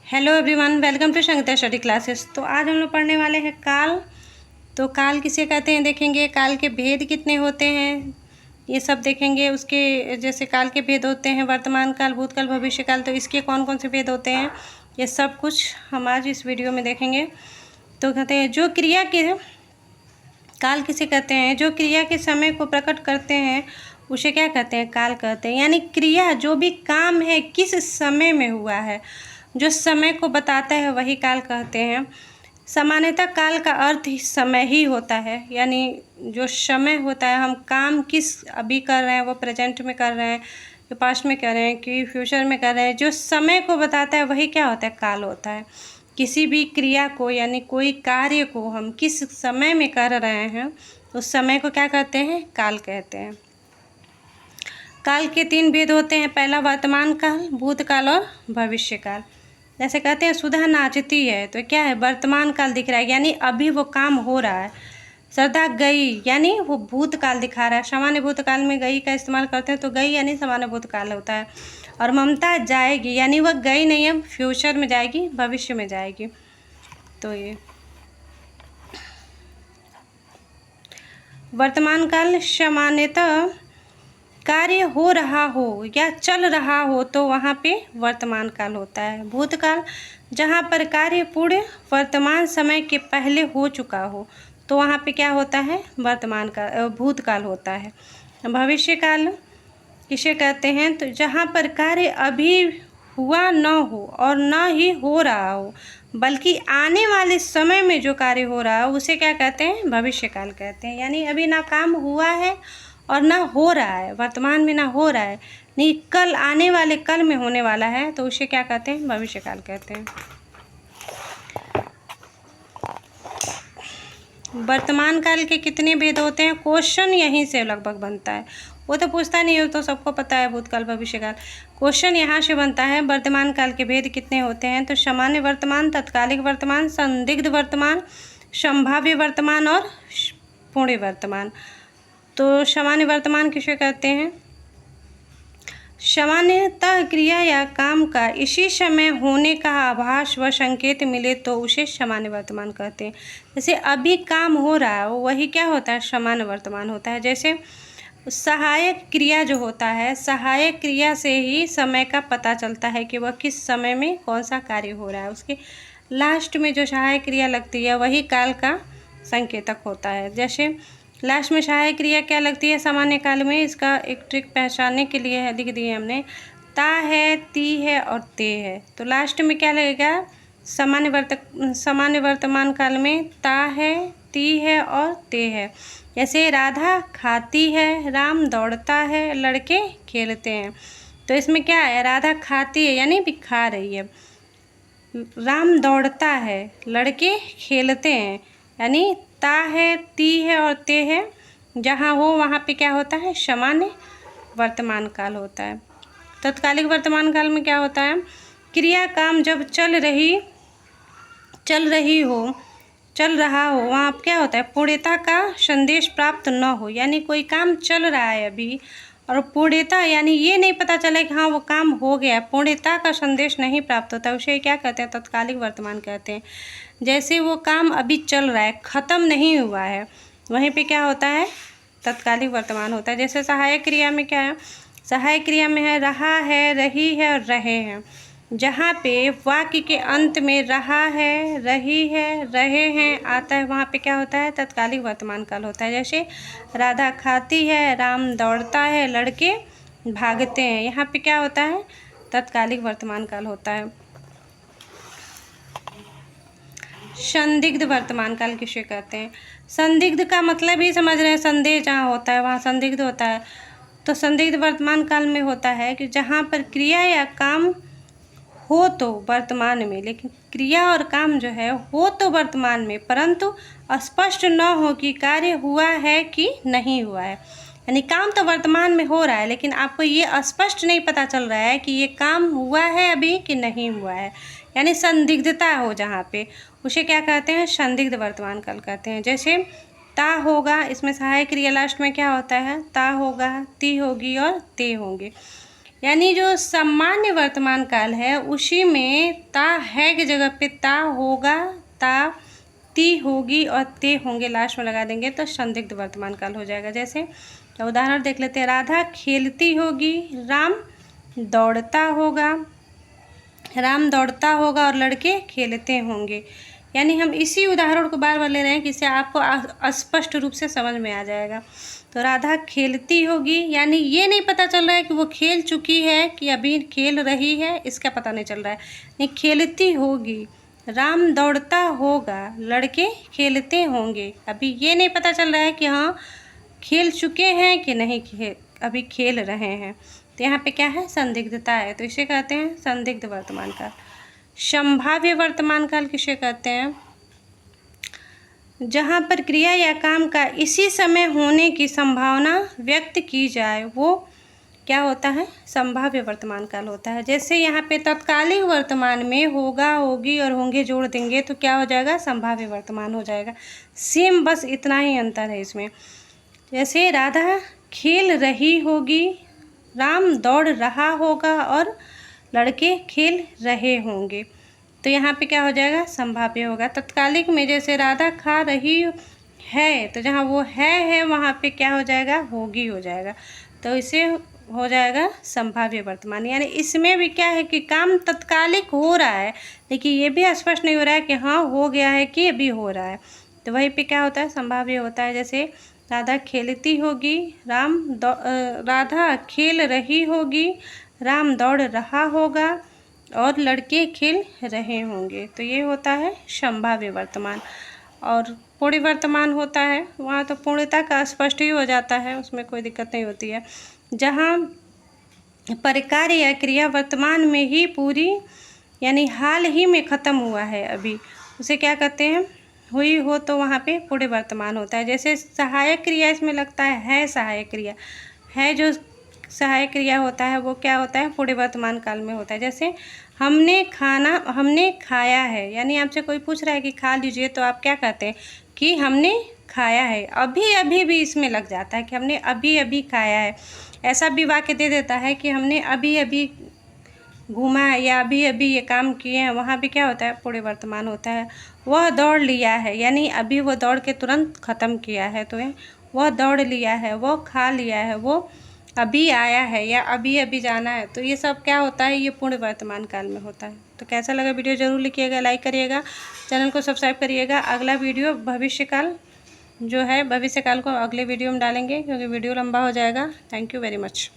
Hello everyone, welcome to Sangeeta Study Classes. तो आज हम लोग पढ़ने वाले हैं काल। तो काल किसे कहते हैं देखेंगे, काल के भेद कितने होते हैं ये सब देखेंगे। उसके जैसे काल के भेद होते हैं वर्तमान काल, भूतकाल, भविष्य काल, तो इसके कौन कौन से भेद होते हैं ये सब कुछ हम आज इस वीडियो में देखेंगे। तो कहते हैं जो क्रिया के काल किसे कहते हैं, जो क्रिया के समय को प्रकट करते हैं उसे क्या कहते हैं, काल कहते हैं। यानी क्रिया जो भी काम है किस समय में हुआ है, जो समय को बताता है वही काल कहते हैं। सामान्यतः काल का अर्थ ही समय ही होता है, यानी जो समय होता है, हम काम किस अभी कर रहे हैं, वो प्रेजेंट में कर रहे हैं, जो पास्ट में कर रहे हैं कि फ्यूचर में कर रहे हैं, जो समय को बताता है वही क्या होता है, काल होता है। किसी भी क्रिया को यानी कोई कार्य को हम किस समय में कर रहे हैं उस समय को क्या कहते हैं, काल कहते हैं। काल के 3 भेद होते हैं, पहला वर्तमान काल, भूतकाल और भविष्य काल। जैसे कहते हैं सुधा नाचती है, तो क्या है, वर्तमान काल दिख रहा है, यानी अभी वो काम हो रहा है। श्रद्धा गई यानी वो भूतकाल दिखा रहा है। सामान्य भूतकाल में गई का इस्तेमाल करते हैं, तो गई यानी सामान्य भूतकाल होता है। और ममता जाएगी यानी वह गई नहीं है, फ्यूचर में जाएगी, भविष्य में जाएगी। तो ये वर्तमान काल सामान्यतः कार्य हो रहा हो या चल रहा हो तो वहाँ पे वर्तमान काल होता है। भूतकाल जहाँ पर कार्य पूर्ण वर्तमान समय के पहले हो चुका हो तो वहाँ पे क्या होता है, वर्तमान काल, भूतकाल होता है। भविष्य काल किसे कहते हैं, तो जहाँ पर कार्य अभी हुआ न हो और न ही हो रहा हो बल्कि आने वाले समय में जो कार्य हो रहा है उसे क्या कहते हैं, भविष्य काल कहते हैं। यानी अभी ना काम हुआ है और ना हो रहा है, वर्तमान में ना हो रहा है, नहीं कल आने वाले कल में होने वाला है, तो उसे क्या कहते हैं, भविष्य काल कहते हैं। वर्तमान काल के कितने भेद होते हैं, क्वेश्चन यहीं से लगभग बनता है। वो तो पूछता नहीं हो, तो सबको पता है भूतकाल भविष्य काल। क्वेश्चन यहाँ से बनता है, वर्तमान काल के भेद कितने होते हैं, तो सामान्य वर्तमान, तत्कालिक वर्तमान, संदिग्ध वर्तमान, संभाव्य वर्तमान और पूर्ण वर्तमान। तो सामान्य वर्तमान किसे कहते हैं, सामान्यतः क्रिया या काम का इसी समय होने का आभास व संकेत मिले तो उसे सामान्य वर्तमान कहते हैं। जैसे अभी काम हो रहा है वही क्या होता है, सामान्य वर्तमान होता है। जैसे सहायक क्रिया जो होता है, सहायक क्रिया से ही समय का पता चलता है कि वह किस समय में कौन सा कार्य हो रहा है। उसके लास्ट में जो सहायक क्रिया लगती है वही काल का संकेतक होता है। जैसे लास्ट में सहायक क्रिया क्या लगती है सामान्य काल में, इसका एक ट्रिक पहचानने के लिए है, लिख दिए हमने, ता है, ती है और ते है। तो लास्ट में क्या लगेगा, सामान्य वर्तमान काल में ता है, ती है और ते है। जैसे राधा खाती है, राम दौड़ता है, लड़के खेलते हैं। तो इसमें क्या है, राधा खाती है यानी भी खा रही है, राम दौड़ता है, लड़के खेलते हैं, यानी ता है, ती है और ते है। जहाँ हो वहाँ पे क्या होता है, सामान्य वर्तमान काल होता है। तत्कालिक वर्तमान काल में क्या होता है, क्रिया काम जब चल रहा हो वहाँ क्या होता है, पूर्णता का संदेश प्राप्त न हो, यानी कोई काम चल रहा है अभी और पूर्णता यानी ये नहीं पता चले कि हाँ वो काम हो गया, पूर्णता का संदेश नहीं प्राप्त होता, उसे क्या कहते हैं, तत्कालिक वर्तमान कहते हैं। जैसे वो काम अभी चल रहा है, ख़त्म नहीं हुआ है, वहीं पे क्या होता है, तत्कालिक वर्तमान होता है। जैसे सहायक क्रिया में क्या है, सहायक क्रिया में है रहा है, रही है और रहे हैं। जहाँ पे वाक्य के अंत में रहा है, रही है, रहे हैं आता है वहाँ पे क्या होता है, तत्कालिक वर्तमान काल होता है। जैसे राधा खाती है, राम दौड़ता है, लड़के भागते हैं, यहाँ पे क्या होता है, तत्कालिक वर्तमान काल होता है। संदिग्ध वर्तमान काल किसे कहते हैं, संदिग्ध का मतलब ही समझ रहे हैं, संदेह जहाँ होता है वहाँ संदिग्ध होता है। तो संदिग्ध वर्तमान काल में होता है कि जहाँ पर क्रिया या काम हो तो वर्तमान में, लेकिन क्रिया और काम जो है हो तो वर्तमान में परंतु स्पष्ट न हो कि कार्य हुआ है कि नहीं हुआ है। यानी काम तो वर्तमान में हो रहा है लेकिन आपको ये स्पष्ट नहीं पता चल रहा है कि ये काम हुआ है अभी कि नहीं हुआ है, यानी संदिग्धता हो जहाँ पे, उसे क्या कहते हैं, संदिग्ध वर्तमान काल कहते हैं। जैसे ता होगा, इसमें सहायक क्रिया लास्ट में क्या होता है, ता होगा, ती होगी और ते होंगे। यानी जो सामान्य वर्तमान काल है उसी में ता है की जगह पे ता होगा, ता ती होगी और ते होंगे लास्ट में लगा देंगे तो संदिग्ध वर्तमान काल हो जाएगा। जैसे उदाहरण देख लेते हैं, राधा खेलती होगी, राम दौड़ता होगा, राम दौड़ता होगा और लड़के खेलते होंगे। यानी हम इसी उदाहरण को बार बार ले रहे हैं कि इससे आपको स्पष्ट रूप से समझ में आ जाएगा। तो राधा खेलती होगी, यानी ये नहीं पता चल रहा है कि वो खेल चुकी है कि अभी खेल रही है, इसका पता नहीं चल रहा है, नहीं खेलती होगी। राम दौड़ता होगा, लड़के खेलते होंगे, अभी ये नहीं पता चल रहा है कि हाँ खेल चुके हैं कि नहीं अभी खेल रहे हैं। तो यहाँ पे क्या है, संदिग्धता है, तो इसे कहते हैं संदिग्ध वर्तमान काल। संभाव्य वर्तमान काल किसे कहते हैं, जहाँ पर क्रिया या काम का इसी समय होने की संभावना व्यक्त की जाए वो क्या होता है, संभाव्य वर्तमान काल होता है। जैसे यहाँ पे तत्कालिक वर्तमान में होगा, होगी और होंगे जोड़ देंगे तो क्या हो जाएगा, संभाव्य वर्तमान हो जाएगा। सेम, बस इतना ही अंतर है इसमें। जैसे राधा खेल रही होगी, राम दौड़ रहा होगा और लड़के खेल रहे होंगे, तो यहाँ पे क्या हो जाएगा, संभाव्य होगा। तत्कालिक में जैसे राधा खा रही है, तो जहाँ वो है वहाँ पे क्या हो जाएगा, होगी हो जाएगा, तो इसे हो जाएगा संभाव्य वर्तमान। यानी इसमें भी क्या है कि काम तत्कालिक हो रहा है, लेकिन ये भी स्पष्ट नहीं हो रहा है कि हाँ हो गया है कि अभी हो रहा है, तो वहीं पे क्या होता है, संभाव्य होता है। जैसे राधा खेलती होगी, राधा खेल रही होगी, राम दौड़ रहा होगा और लड़के खेल रहे होंगे, तो ये होता है संभाव्य वर्तमान। और पूर्ण वर्तमान होता है, वहाँ तो पूर्णता का स्पष्ट ही हो जाता है, उसमें कोई दिक्कत नहीं होती है। जहाँ पर कार्य या क्रिया वर्तमान में ही पूरी यानी हाल ही में ख़त्म हुआ है अभी, उसे क्या कहते हैं, हुई हो, तो वहाँ पे पूर्ण वर्तमान होता है। जैसे सहायक क्रिया इसमें लगता है सहायक क्रिया है, जो सहायक क्रिया होता है वो क्या होता है, पूर्ण वर्तमान काल में होता है। जैसे हमने खाया है, यानी आपसे कोई पूछ रहा है कि खा लीजिए, तो आप क्या कहते हैं कि हमने खाया है। अभी अभी भी इसमें लग जाता है कि हमने अभी अभी खाया है। ऐसा भी वाक्य दे देता है कि हमने अभी अभी घूमा है या अभी अभी ये काम किए हैं, वहाँ भी क्या होता है, पूर्ण वर्तमान होता है। वह दौड़ लिया है, यानी अभी वो दौड़ के तुरंत ख़त्म किया है, तो वह दौड़ लिया है, वो खा लिया है, वो अभी आया है या अभी अभी जाना है, तो ये सब क्या होता है, ये पूर्ण वर्तमान काल में होता है। तो कैसा लगा वीडियो ज़रूर लिखिएगा, लाइक करिएगा, चैनल को सब्सक्राइब करिएगा। अगला वीडियो भविष्यकाल जो है, भविष्यकाल को अगले वीडियो में डालेंगे क्योंकि वीडियो लंबा हो जाएगा। Thank you very much.